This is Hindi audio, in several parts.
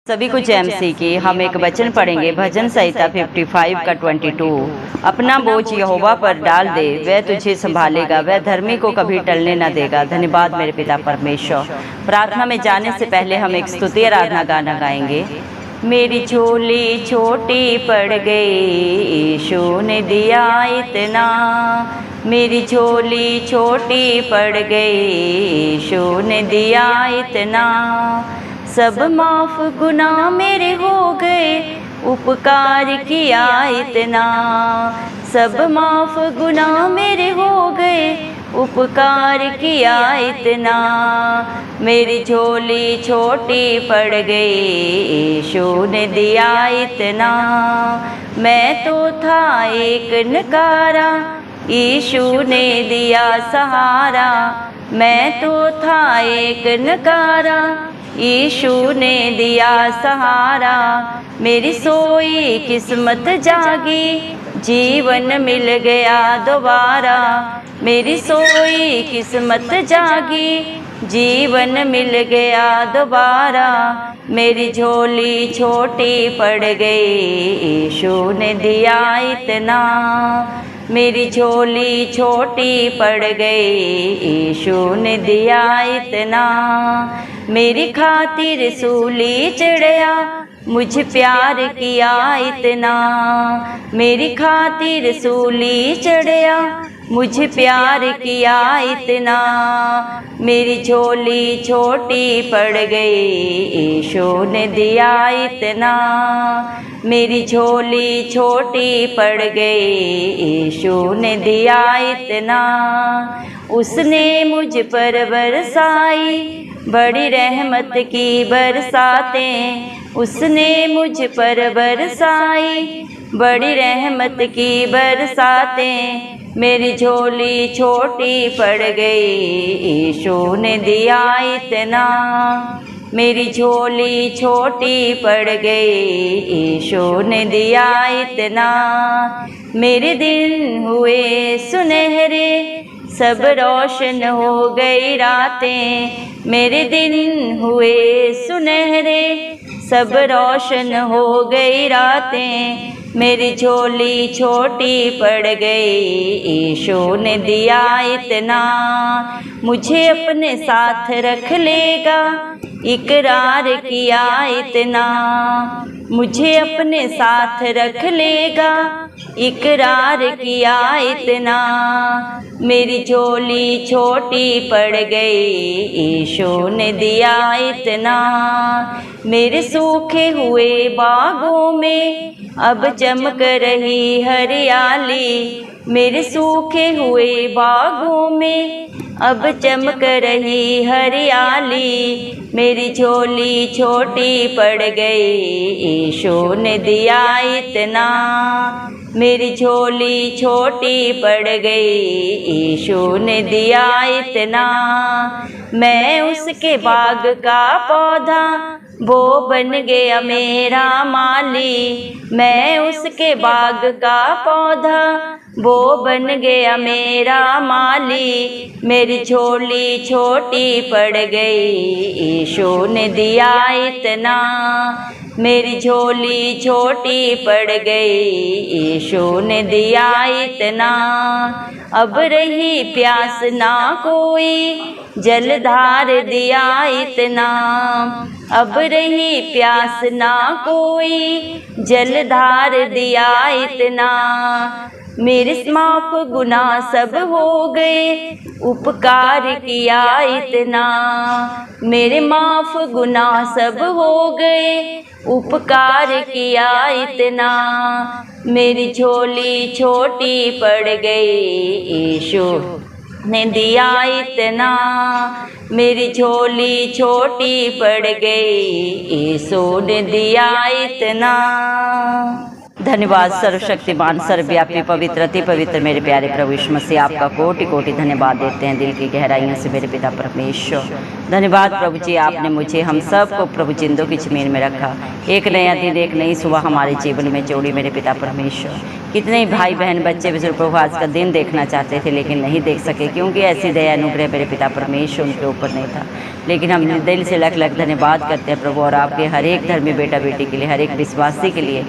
सभी को जय मसीह की। हम एक वचन पढ़ेंगे, भजन संहिता 55 का 22। अपना बोझ यहोवा पर डाल दे, वह तुझे संभालेगा, वह धर्मी को कभी टलने न देगा। धन्यवाद मेरे पिता परमेश्वर। प्रार्थना में जाने से पहले हम एक स्तुति आराधना गाना गाएंगे। मेरी झोली छोटी पड़ गई, यीशु ने दिया इतना। मेरी झोली छोटी पड़ गई, यीशु ने दिया इतना। सब माफ गुनाह मेरे हो गए, उपकार किया इतना। सब माफ गुनाह मेरे हो गए, उपकार किया इतना। मेरी झोली छोटी पड़ गई, यीशु ने दिया इतना। मैं तो था एक नकारा, यीशु ने दिया सहारा। मैं तो था एक नकारा, यीशु ने दिया सहारा। मेरी सोई किस्मत जागी, जीवन मिल गया दोबारा। मेरी सोई किस्मत जागी, जीवन मिल गया दोबारा। मेरी झोली छोटी पड़ गई, यीशु ने दिया इतना। मेरी झोली छोटी पड़ गई, यीशु ने दिया इतना। मेरी खातिर सूली चढ़या, मुझ प्यार किया इतना। मेरी खातिर सूली चढ़या, मुझ प्यार किया इतना। मेरी झोली छोटी पड़ गई, यीशु ने दिया इतना। मेरी झोली छोटी पड़ गई, यीशु ने दिया इतना। उसने मुझ पर बरसाई बड़ी रहमत की बरसातें। उसने मुझ पर बरसाई बड़ी रहमत की बरसातें। मेरी झोली छोटी पड़ गई, यीशु ने दिया इतना। मेरी झोली छोटी पड़ गई, यीशु ने दिया इतना। मेरे दिन हुए सुनहरे, सब रोशन हो गई रातें। मेरे दिन हुए सुनहरे, सब रोशन हो गई रातें। मेरी झोली छोटी पड़ गई, यीशु ने दिया इतना। मुझे अपने साथ रख लेगा, इकरार किया इतना। मुझे अपने साथ रख लेगा, इकरार किया इतना। मेरी झोली छोटी पड़ गई, यीशु ने दिया इतना। मेरे सूखे हुए बागों में अब चमक रही हरियाली। मेरे सूखे हुए बागों में अब चमक रही हरियाली। मेरी झोली छोटी पड़ गई, यीशु ने दिया इतना। मेरी झोली छोटी पड़ गई, यीशु ने दिया इतना। मैं उसके बाग का पौधा, वो बन गया मेरा माली। मैं उसके बाग का पौधा, वो बन गया मेरा माली। मेरी झोली छोटी पड़ गई, यीशु ने दिया इतना। मेरी झोली छोटी पड़ गई, यीशु ने दिया इतना। अब रही प्यास ना कोई, जलधार दिया इतना। अब रही प्यास ना कोई, जलधार दिया इतना। मेरे माफ गुनाह सब हो गए, उपकार किया इतना। मेरे माफ गुनाह सब हो गए, उपकार किया इतना। मेरी झोली छोटी पड़ गई, यीशु ने दिया इतना। मेरी झोली छोटी पड़ गई, यीशु ने दिया इतना। धन्यवाद सर्वशक्तिमान सर्वव्यापी पवित्र अति पवित्र मेरे प्यारे प्रभु यीशु मसीह, आपका कोटि कोटि धन्यवाद देते हैं दिल की गहराइयों से मेरे पिता परमेश्वर। धन्यवाद प्रभु जी, आपने मुझे हम सब को प्रभु जिंदों की ज़मीन में रखा। एक नया दिन, एक नई सुबह हमारे जीवन में जोड़ी मेरे पिता परमेश्वर। कितने ही भाई बहन बच्चे बुजुर्ग प्रभु आज का दिन देखना चाहते थे लेकिन नहीं देख सके, क्योंकि ऐसी दया अनुग्रह मेरे पिता परमेश्वर उनके ऊपर नहीं था। लेकिन हम दिल से लख लख धन्यवाद करते हैं प्रभु, और आपके हर एक धर्मी बेटा बेटी के लिए, हर एक विश्वासी के लिए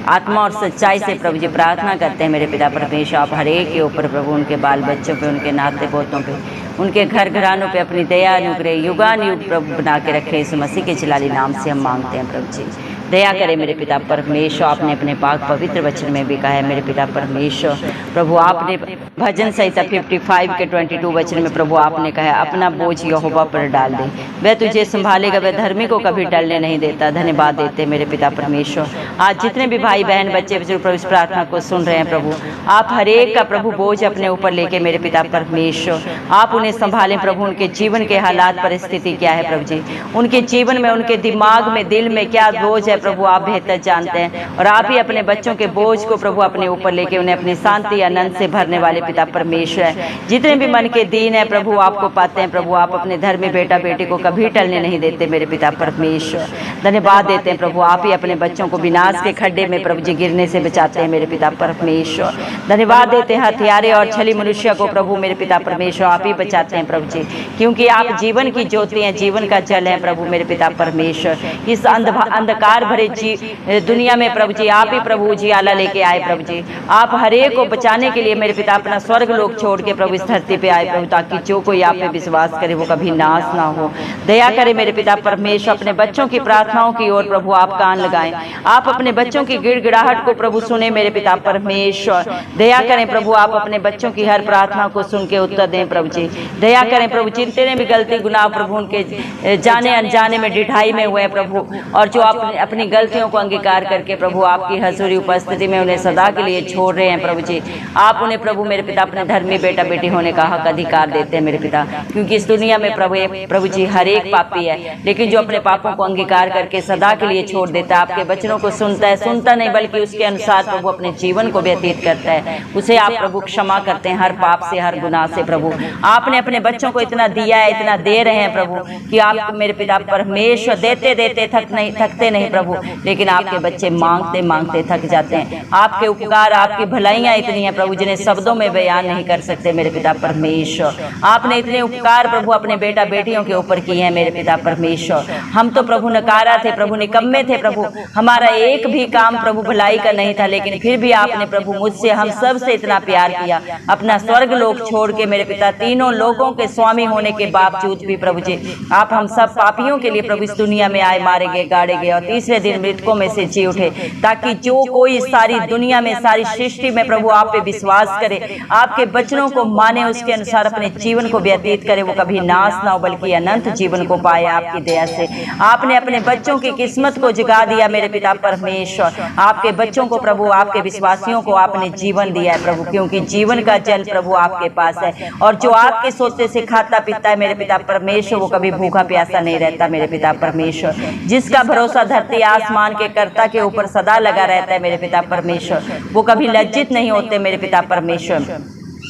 आत्मा और सच्चाई से प्रभु जी प्रार्थना करते हैं मेरे पिता परमेश्वर, आप हर एक के ऊपर प्रभु, उनके बाल बच्चों पे, उनके नाते पोतों पे, उनके घर घरानों पे अपनी दया अनुग्रह युगान युग प्रभु बना के रखे। इस मसीह के जलाली नाम से हम मांगते हैं प्रभु जी, दया करें मेरे पिता परमेश्वर। आपने अपने पाक पवित्र वचन में भी कहा है मेरे पिता परमेश्वर प्रभु, आपने भजन संहिता 55 के 22 वचन में प्रभु आपने कहा है, अपना बोझ यहोवा पर डाल दे, वह तुझे संभालेगा, वह धर्मी को कभी टलने नहीं देता। धन्यवाद देते मेरे पिता परमेश्वर। आज जितने भी भाई बहन बच्चे प्रभु इस प्रार्थना को सुन रहे हैं प्रभु, आप हर एक का प्रभु बोझ अपने ऊपर लेके मेरे पिता परमेश्वर आप उन्हें संभालें प्रभु। उनके जीवन के हालात परिस्थिति क्या है प्रभु जी, उनके जीवन में, उनके दिमाग में, दिल में क्या बोझ है प्रभु आप बेहतर जानते हैं, और आप ही अपने बच्चों के बोझ को प्रभु अपने ऊपर लेके उन्हें अपनी शांति आनंद से भरने वाले पिता परमेश्वर है। जितने भी मन के दीन है प्रभु आपको पाते हैं प्रभु, आप अपने धर्म में बेटा बेटी को कभी टलने नहीं देते मेरे पिता परमेश्वर। धन्यवाद देते हैं प्रभु, आप ही अपने बच्चों को विनाश के खड्डे में प्रभु जी गिरने से बचाते हैं मेरे पिता परमेश्वर। धन्यवाद देते हैं हथियारे और छली मनुष्य को प्रभु मेरे पिता परमेश्वर आप ही बचाते हैं प्रभु जी, क्योंकि आप जीवन की ज्योति हैं, जीवन का जल है प्रभु मेरे पिता परमेश्वर। इस अंधकार भरे दुनिया में प्रभु जी आप ही प्रभु जी आला लेके आए प्रभु जी, आप हर एक को बचाने के लिए मेरे पिता अपना स्वर्ग लोक छोड़ के प्रभु इस धरती पे आए प्रभु, ताकि जो कोई आप पे विश्वास करे वो कभी नाश ना हो। दया करे मेरे पिता परमेश्वर, अपने बच्चों की प्रार्थनाओं की ओर प्रभु आप कान लगाएं, आप अपने बच्चों की गिड़गिड़ाहट को प्रभु सुने मेरे पिता परमेश्वर। दया करें प्रभु, आप अपने बच्चों की हर प्रार्थना को सुन के उत्तर दें प्रभु जी। दया करें प्रभु, जितने भी गलती गुनाह प्रभु उनके जाने अनजाने में डिठाई में हुए प्रभु, और जो आप अपनी गलतियों को अंगीकार करके प्रभु आपकी हजूरी उपस्थिति में उन्हें सदा के लिए छोड़ रहे हैं प्रभु जी, आप उन्हें प्रभु मेरे पिता अपने धर्मी बेटा बेटी होने का हक अधिकार देते हैं मेरे पिता, क्योंकि इस दुनिया में प्रभु जी हर एक पापी है, लेकिन जो अपने पापों को अंगीकार करके सदा के लिए छोड़ देता है, आपके वचनों को सुनता है, सुनता नहीं बल्कि उसके अनुसार प्रभु अपने जीवन को व्यतीत करता है, उसे आप प्रभु क्षमा करते हैं हर पाप से, हर गुनाह से प्रभु। आपने अपने बच्चों को इतना दिया है, इतना दे रहे हैं प्रभु, कि आप मेरे पिता परमेश्वर देते देते थकते नहीं प्रभु, लेकिन आपके बच्चे मांगते मांगते थक जाते हैं। आपके उपकार, आपकी भलाइयां इतनी हैं प्रभु जिन्हें शब्दों में बयान नहीं कर सकते मेरे पिता परमेश्वर। आपने इतने उपकार प्रभु अपने बेटा बेटियों के ऊपर किए हैं मेरे पिता परमेश्वर। हम तो प्रभु नकारा थे प्रभु, निकम्मे थे प्रभु, हमारा एक भी काम प्रभु भलाई का नहीं था, लेकिन फिर भी आपने प्रभु मुझसे, हम सब से इतना प्यार किया, अपना स्वर्ग लोक छोड़ के मेरे पिता तीनों लोगों के स्वामी होने के बावजूद भी प्रभु जी आप हम सब पापियों के लिए प्रभु इस दुनिया में आए, मारे गए, गाड़े गए, और तीसरे दिन मृतकों में से जी उठे, ताकि जो कोई सारी दुनिया में, सारी सृष्टि में प्रभु आप पे विश्वास करे, आपके वचनों को माने, उसके अनुसार अपने जीवन को व्यतीत करे, वो कभी नाश ना हो बल्कि अनंत जीवन को पाए। आपकी दया से आपने अपने बच्चों की किस्मत को जगा दिया मेरे पिता परमेश्वर। आपके बच्चों को प्रभु, आपके विश्वासियों को आपने जीवन दिया है प्रभु, क्योंकि जीवन का जल प्रभु आपके पास है, और जो आपके सोते से खाता पीता है मेरे पिता परमेश्वर वो कभी भूखा प्यासा नहीं रहता मेरे पिता परमेश्वर। जिसका भरोसा धरती आसमान के कर्ता के ऊपर सदा लगा रहता है मेरे पिता परमेश्वर, वो कभी लज्जित नहीं होते मेरे पिता परमेश्वर,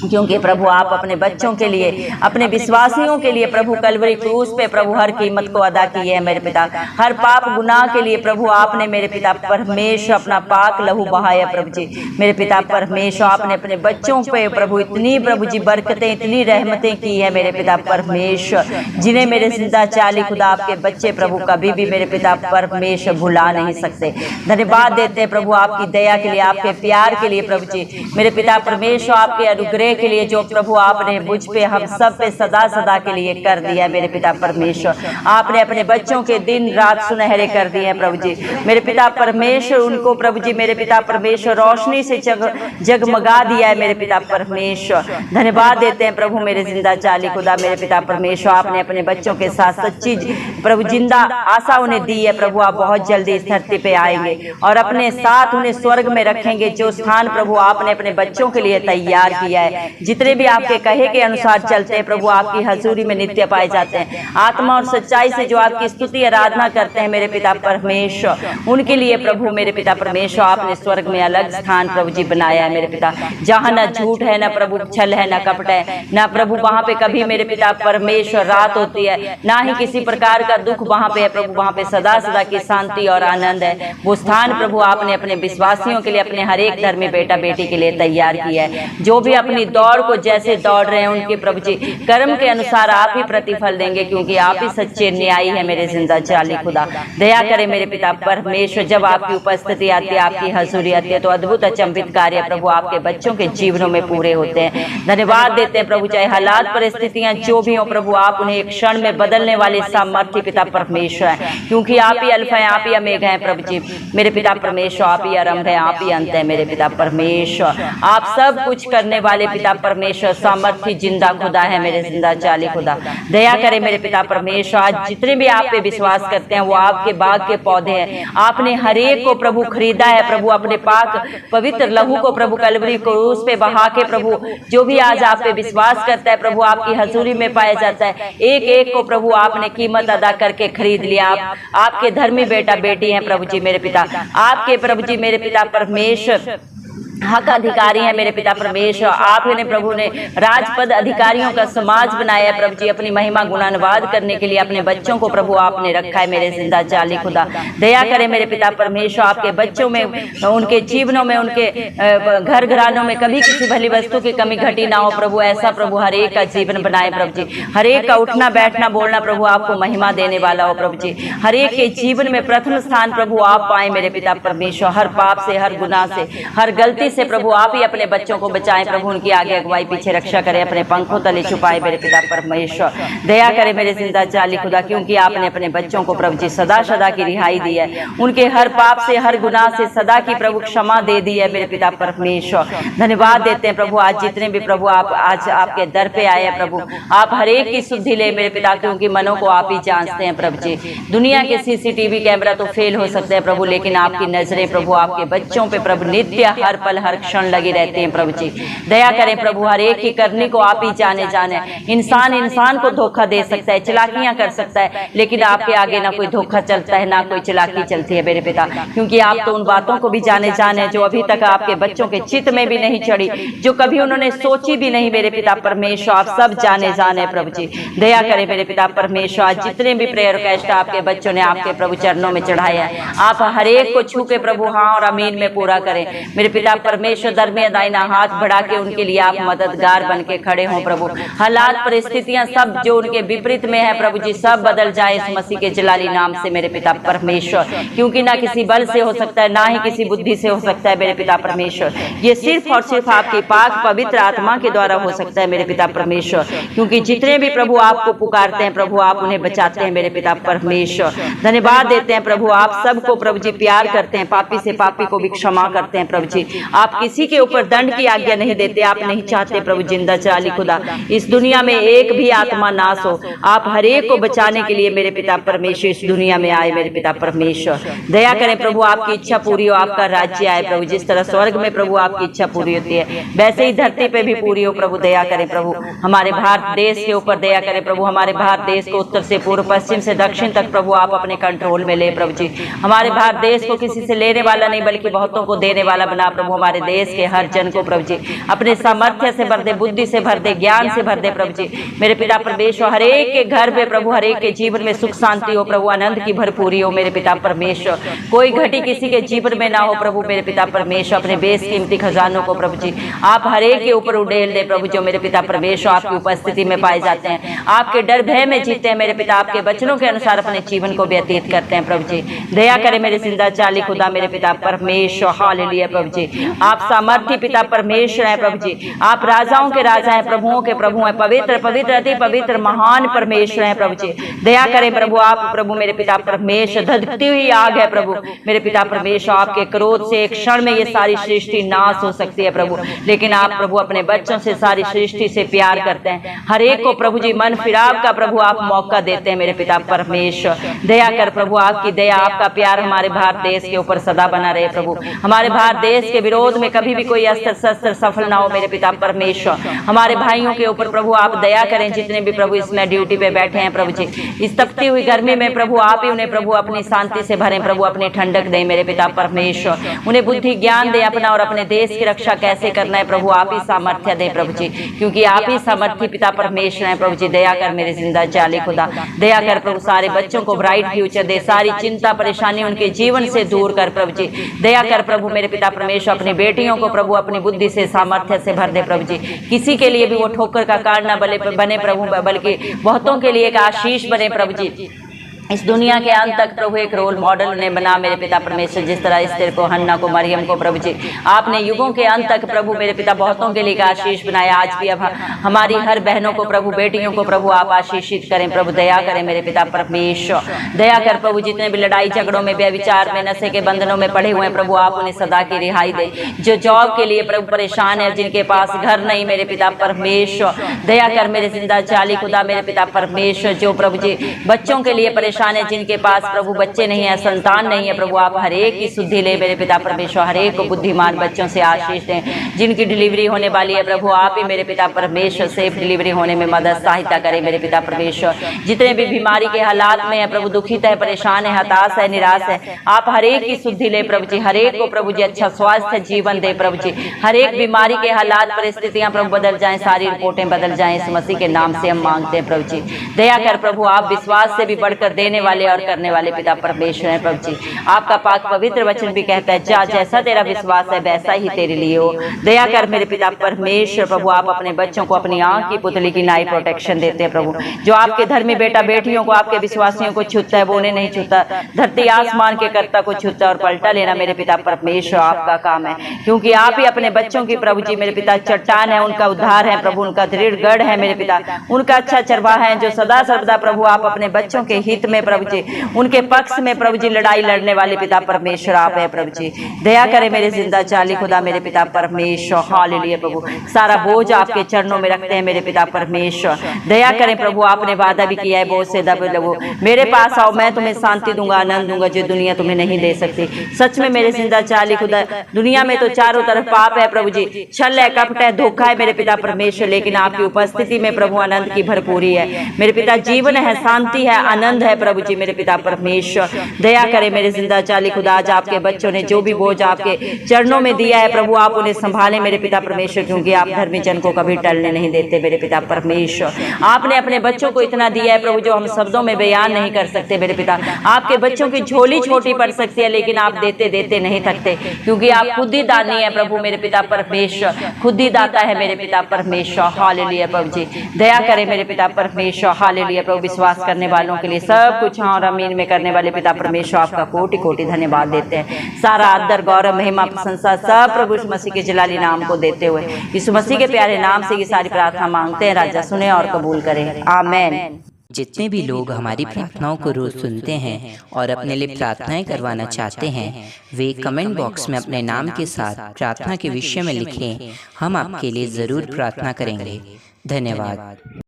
क्योंकि प्रभु आप अपने बच्चों के लिए, अपने विश्वासियों के लिए प्रभु कलवरी क्रूस पे प्रभु हर कीमत को अदा किए है मेरे पिता। हर पाप गुनाह के लिए प्रभु आपने मेरे पिता परमेश्वर अपना पाक लहू बहाया प्रभु जी मेरे पिता परमेश्वर। आपने अपने बच्चों पे प्रभु इतनी प्रभु जी बरकतें, इतनी रहमतें की है मेरे पिता परमेश्वर, जिन्हें मेरे जिंदा चाली खुदा आपके बच्चे प्रभु कभी भी मेरे पिता परमेश्वर भुला नहीं सकते। धन्यवाद देते हैं प्रभु आपकी दया के लिए, आपके प्यार के लिए प्रभु जी मेरे पिता परमेश्वर, आपके अनुग्रह के लिए जो प्रभु आपने मुझ पे, हम सब पे सदा सदा के लिए कर दिया मेरे पिता परमेश्वर। आपने अपने बच्चों के दिन रात सुनहरे कर दिए हैं प्रभु जी मेरे पिता परमेश्वर, उनको प्रभु जी मेरे पिता परमेश्वर रोशनी से जगमगा दिया है मेरे पिता परमेश्वर। धन्यवाद देते हैं प्रभु मेरे जिंदा चाली खुदा मेरे पिता परमेश्वर। आपने अपने बच्चों के साथ सच्ची प्रभु जिंदा आशा उन्हें दी है प्रभु, आप बहुत जल्दी इस धरती पे आएंगे और अपने साथ उन्हें स्वर्ग में रखेंगे, जो स्थान प्रभु आपने अपने बच्चों के लिए तैयार किया है। जितने भी आपके कहे के अनुसार चलते हैं प्रभु, आपकी हजूरी में नित्य पाए जाते हैं। आत्मा और सच्चाई से जो आपकी स्तुति आराधना करते हैं मेरे पिता परमेश्वर, उनके लिए प्रभु मेरे पिता परमेश्वर आपने स्वर्ग में अलग स्थान प्रभु जी बनाया है मेरे पिता, जहाँ न झूठ है, न प्रभु छल है, न कपट है, न प्रभु वहाँ पे कभी मेरे पिता परमेश्वर रात होती है, ना ही किसी प्रकार का दुख वहाँ पे है प्रभु। वहाँ पे सदा सदा की शांति और आनंद है। वो स्थान प्रभु आपने अपने विश्वासियों के लिए, अपने हर एक धर्मी बेटा बेटी के लिए तैयार किया है। जो भी अपनी दौड़ को जैसे दौड़ रहे हैं उनके प्रभु जी कर्म के अनुसार आप ही प्रतिफल देंगे, क्योंकि आप ही सच्चे न्यायी है मेरे जिंदा जाली खुदा। दया करे मेरे पिता परमेश्वर, जब आपकी उपस्थिति आती है, आपकी हजूरी आती है, तो अद्भुत अचंभित कार्य प्रभु आपके बच्चों के जीवनों में पूरे होते हैं। धन्यवाद देते हैं प्रभु, चाहे हालात परिस्थितियां जो भी हो प्रभु, आप उन्हें एक क्षण में बदलने वाले सामर्थ्य पिता परमेश्वर है, क्योंकि आप ही अल्फा है, आप ही ओमेगा है प्रभु जी मेरे पिता परमेश्वर। आप ही आरंभ है, आप ही अंत है मेरे पिता परमेश्वर। आप सब कुछ करने वाले पिता परमेश्वर, सामर्थ्य जिंदा खुदा है मेरे जिंदा जाली खुदा। दया करे मेरे पिता परमेश्वर, आज जितने भी आप पे विश्वास करते हैं वो आपके बाग के पौधे हैं। आपने हर एक को प्रभु खरीदा है प्रभु, अपने पाक पवित्र लहू को प्रभु कलवरी क्रूस पे बहा के प्रभु, जो भी आज आप पे विश्वास करता है प्रभु आपकी हजूरी में पाया जाता है। एक एक को प्रभु आपने कीमत अदा करके खरीद लिया। आप आपके धर्मी बेटा बेटी हैं प्रभु जी मेरे पिता, आपके प्रभु जी मेरे पिता परमेश्वर हक अधिकारी है मेरे पिता परमेश्वर। आप ने प्रभु ने राजपद अधिकारियों का समाज बनाया है प्रभु जी, अपनी महिमा गुणानुवाद करने के लिए अपने बच्चों को प्रभु आपने रखा है मेरे जिंदा जाली खुदा। दया करे मेरे पिता परमेश्वर, आपके बच्चों में, उनके जीवनों में, उनके घर घरानों में कभी किसी भली वस्तु की कमी घटी ना हो प्रभु। ऐसा प्रभु हर एक का जीवन बनाए प्रभु जी, हर एक का उठना बैठना बोलना प्रभु आपको महिमा देने वाला हो प्रभु जी। हर एक के जीवन में प्रथम स्थान प्रभु आप पाए मेरे पिता परमेश्वर। हर पाप से, हर गुनाह से, हर गलती से प्रभु आप ही अपने बच्चों को बचाएं प्रभु, उनकी आगे अगुवाई पीछे रक्षा करें, अपने पंखों तले छुपाए मेरे पिता परमेश्वर। दया करे मेरे जिंदा जाली खुदा, क्योंकि आपने अपने बच्चों को प्रभु जी सदा सदा की रिहाई दी है। उनके हर पाप से, हर गुनाह से सदा की प्रभु क्षमा दे दी है मेरे पिता परमेश्वर। धन्यवाद देते हैं प्रभु, आज जितने भी प्रभु आप आज आपके दर पे आए हैं प्रभु, आप हर एक की शुद्धि ले मेरे पिता, क्योंकि मनों को आप ही जांचते हैं प्रभु जी। दुनिया के सीसीटीवी कैमरा तो फेल हो सकते हैं प्रभु, लेकिन आपकी नजरें प्रभु आपके बच्चों पे प्रभु नित्य हर पल हर क्षण लगे रहते हैं प्रभु जी। दया करें प्रभु, हर एक की करनी को आप ही जाने। इंसान इंसान को धोखा दे सकता है, चलाकियां कर सकता है, लेकिन आपके आगे ना कोई धोखा चलता है, ना कोई चलाकी चलती है मेरे पिता, क्योंकि आप तो उन बातों को भी जाने जो अभी तक आपके बच्चों के चित्त में भी नहीं चढ़ी, जो कभी उन्होंने सोची भी नहीं मेरे पिता परमेश्वर। आप सब जाने प्रभु जी। दया करें मेरे पिता परमेश्वर, आज जितने भी प्रेयर रिक्वेस्ट आपके बच्चों ने आपके प्रभु चरणों में चढ़ाया है, आप हर एक को छू के प्रभु हाँ और अमीन में पूरा करें मेरे पिता परमेश्वर। दरमियान दाहिना हाथ बढ़ा के उनके लिए आप मददगार बन के खड़े हों प्रभु। हालात परिस्थितियां सब जो उनके विपरीत में है प्रभु जी, सब बदल जाए इस मसीह के जलाली नाम से मेरे पिता परमेश्वर, क्योंकि ना किसी बल से हो सकता है, ना ही किसी बुद्धि से हो सकता है मेरे पिता परमेश्वर। ये सिर्फ और सिर्फ आपकी पाक पवित्र आत्मा के द्वारा हो सकता है मेरे पिता परमेश्वर, क्योंकि जितने भी प्रभु आपको पुकारते हैं प्रभु आप उन्हें बचाते हैं मेरे पिता परमेश्वर। धन्यवाद देते हैं प्रभु, आप सबको प्रभु जी प्यार करते हैं, पापी से पापी को भी क्षमा करते हैं प्रभु जी। आप किसी के ऊपर दंड की आज्ञा नहीं देते, आप नहीं चाहते प्रभु जिंदा जाली खुदा इस दुनिया में एक भी आत्मा नाश हो। आप हर एक को बचाने के लिए मेरे पिता परमेश्वर इस दुनिया में आए मेरे पिता परमेश्वर। दया करें प्रभु, आपकी इच्छा पूरी हो, आपका राज्य आए प्रभु। जिस तरह स्वर्ग में प्रभु आपकी इच्छा पूरी होती है, वैसे ही धरती पे भी पूरी हो प्रभु। दया करें प्रभु, हमारे भारत देश के ऊपर दया करें प्रभु। हमारे भारत देश को उत्तर से पूर्व, पश्चिम से दक्षिण तक प्रभु आप अपने कंट्रोल में ले प्रभु जी। हमारे भारत देश को किसी से लेने वाला नहीं बल्कि बहुतों को देने वाला बना प्रभु। हमारे देश के हर जन को प्रभु जी अपने सामर्थ्य से भर दे, बुद्धि से भर दे, ज्ञान से भर दे प्रभु जी मेरे पिता परमेश्वर। हर एक के घर में प्रभु, हर एक के जीवन में सुख शांति हो प्रभु, आनंद की भरपूरी हो मेरे पिता परमेश्वर। कोई घटी किसी के जीवन में ना हो प्रभु मेरे पिता परमेश्वर। अपने बेशकीमती खजानों को प्रभु जी आप हर एक के ऊपर उड़ेल दे प्रभु, जो मेरे पिता परमेश्वर आपकी उपस्थिति में पाए जाते हैं, आपके डर भय में जीते हैं मेरे पिता, आपके वचनों के अनुसार अपने जीवन को व्यतीत करते हैं प्रभु जी। दया करे मेरे जिंदा जाली खुदा मेरे पिता परमेश्वर। हालेलुया प्रभु जी, आप सामर्थ्य पिता परमेश्वर हैं प्रभु जी। आप राजाओं के राजा हैं, प्रभुओं के प्रभु हैं, पवित्र पवित्र अति पवित्र महान परमेश्वर हैं प्रभु जी। दया करें प्रभु, आप प्रभु मेरे पिता परमेश्वर, धधकती हुई आग है प्रभु मेरे पिता परमेश्वर। आपके क्रोध से एक क्षण में ये सारी सृष्टि नाश हो सकती है प्रभु, लेकिन आप प्रभु अपने बच्चों से सारी सृष्टि से प्यार करते हैं। हर एक को प्रभु जी मन फिराव का प्रभु आप मौका देते हैं मेरे पिता परमेश्वर। दया कर प्रभु, आपकी दया आपका प्यार हमारे भारत देश के ऊपर सदा बना रहे प्रभु। हमारे भारत देश के विरोध में कभी भी कोई अस्त्र शस्त्र सफल ना हो मेरे पिता परमेश्वर। हमारे भाइयों के ऊपर प्रभु आप दया करें, जितने भी प्रभु इसमें ड्यूटी पे बैठे हैं प्रभु जी। इस तपती हुई गर्मी में प्रभु आप ही उन्हें प्रभु अपनी शांति से भरें प्रभु, अपनी ठंडक दें मेरे पिता परमेश्वर। उन्हें बुद्धि ज्ञान दे अपना और अपने देश की रक्षा कैसे करना है प्रभु आप ही सामर्थ्य दें प्रभु जी, क्योंकि आप ही सामर्थ्य पिता परमेश्वर हैं प्रभु जी। दया कर मेरे जिंदा जाली खुदा, दया कर प्रभु सारे बच्चों को ब्राइट फ्यूचर दे, सारी चिंता परेशानी उनके जीवन से दूर कर प्रभु जी। दया कर प्रभु मेरे पिता परमेश्वर, अपनी बेटियों को प्रभु अपनी बुद्धि से सामर्थ्य से भर दे प्रभु जी। किसी के लिए भी वो ठोकर का कारण न बने प्रभु, बल्कि बहुतों के लिए एक आशीष बने प्रभु जी। इस दुनिया के अंत तक प्रभु एक रोल मॉडल उन्हें बना मेरे पिता परमेश्वर। जिस तरह एस्तेर को, हन्ना को, मरियम को प्रभु जी आपने युगों के अंत तक प्रभु मेरे पिता बहुतों के लिए आशीष बनाया। आज भी अब हमारी हर बहनों को प्रभु, बेटियों को प्रभु आप आशीषित करें प्रभु। दया करें मेरे पिता परमेश्वर, दया कर प्रभु जितने भी लड़ाई झगड़ों में, व्यभिचार में, नशे के बंधनों में पड़े हुए हैं प्रभु आप उन्हें सदा की रिहाई दे। जो जॉब के लिए प्रभु परेशान है, जिनके पास घर नहीं मेरे पिता परमेश्वर, दया कर मेरे जिंदा जाली खुदा मेरे पिता परमेश्वर। जो प्रभु जी बच्चों के लिए परेशान है, जिनके पास प्रभु बच्चे नहीं है, संतान नहीं है प्रभु आप हर एक की शुद्धि ले मेरे पिता परमेश्वर। हर एक को बुद्धिमान बच्चों से आशीष दें। जिनकी डिलीवरी होने वाली है प्रभु आप ही मेरे पिता परमेश्वर सेफ डिलीवरी होने में मदद सहायता करें मेरे पिता परमेश्वर। जितने भी बीमारी के हालात में है प्रभु, दुखित है, परेशान है, हताश है, निराश है, आप हर एक की शुद्धि ले प्रभु जी। हर एक को प्रभु जी अच्छा स्वास्थ्य जीवन दे प्रभु जी। हर एक बीमारी के हालात परिस्थितियां प्रभु बदल जाएं, सारी रिपोर्टें बदल जाएं, इस मसीह के नाम से हम मांगते हैं प्रभु जी। दया कर प्रभु, आप विश्वास से भी बढ़कर देने वाले और करने वाले पिता परमेश्वर हैं प्रभु जी। आपका पाक पवित्र वचन भी कहता है, जा जैसा तेरा विश्वास है वैसा ही तेरे लिए हो। दया कर मेरे पिता परमेश्वर प्रभु, आप अपने बच्चों को अपनी आंख की पुतली की नाई प्रोटेक्शन देते हैं प्रभु। जो आपके धर्मी बेटा बेटियों को, आपके विश्वासियों को छूता है वो उन्हें नहीं छूता, धरती आसमान के कर्ता को छूता और पलटा लेना मेरे पिता परमेश्वर आपका काम है, क्योंकि आप ही अपने बच्चों की प्रभु जी मेरे पिता चट्टान है, उनका उद्धार है प्रभु, उनका दृढ़ गढ़ है मेरे पिता, उनका अच्छा चरवाहा है, जो सदा सर्वदा प्रभु आप अपने बच्चों के हित में प्रभु जी, उनके पक्ष में प्रभु जी लड़ाई लड़ने वाले पिता परमेश्वर आप है प्रभु जी। दया करे मेरे जिंदा जाली खुदा मेरे पिता परमेश्वर। हालेलुया प्रभु, सारा बोझ आपके चरणों में रखते हैं मेरे पिता परमेश्वर। दया करें प्रभु, आपने वादा भी किया है, बोझ से दबे लगो, मेरे पास आओ, मैं तुम्हें शांति दूंगा, आनंद दूंगा, जो दुनिया तुम्हें नहीं दे सकती। सच में मेरे जिंदा जाली खुदा, दुनिया में तो चारों तरफ पाप है प्रभु जी, छल है, कपट है, धोखा है मेरे पिता परमेश्वर, लेकिन आपकी उपस्थिति में प्रभु आनंद की भरपूरी है मेरे पिता, जीवन है, शांति है, आनंद है प्रभु जी मेरे पिता परमेश्वर। दया करे मेरे जिंदा जाली खुदा, आज आपके बच्चों ने जो भी बोझ आपके चरणों में दिया है प्रभु, आप उन्हें संभाले मेरे पिता परमेश्वर, क्योंकि आप धर्मी जन को कभी टलने नहीं देते मेरे पिता परमेश्वर। आपने अपने बच्चों को इतना दिया है प्रभु, जो हम शब्दों में बयान नहीं कर सकते मेरे पिता। आपके बच्चों की झोली छोटी पड़ सकती है, लेकिन आप देते देते नहीं थकते, क्योंकि आप खुद ही दानी है प्रभु मेरे पिता परमेश्वर, खुद ही दाता है मेरे पिता परमेश्वर। हालेलुया प्रभु जी, दया करे मेरे पिता परमेश्वर। हालेलुया प्रभु, विश्वास करने वालों के लिए सब कुछ हाँ और आमीन में करने वाले पिता परमेश्वर आपका कोटि कोटि धन्यवाद देते हैं। सारा आदर गौरव महिमा प्रशंसा सब प्रभु यीशु मसीह के जलाली नाम को देते हुए, यीशु मसीह के प्यारे नाम से ये सारी प्रार्थना मांगते हैं, राजा सुने और कबूल करें, आमीन। जितने भी लोग हमारी प्रार्थनाओं को रोज सुनते हैं और अपने लिए प्रार्थनाएं करवाना चाहते हैं, वे कमेंट बॉक्स में अपने नाम के साथ प्रार्थना के विषय में लिखें। हम आपके लिए ज़रूर प्रार्थना करेंगे। धन्यवाद।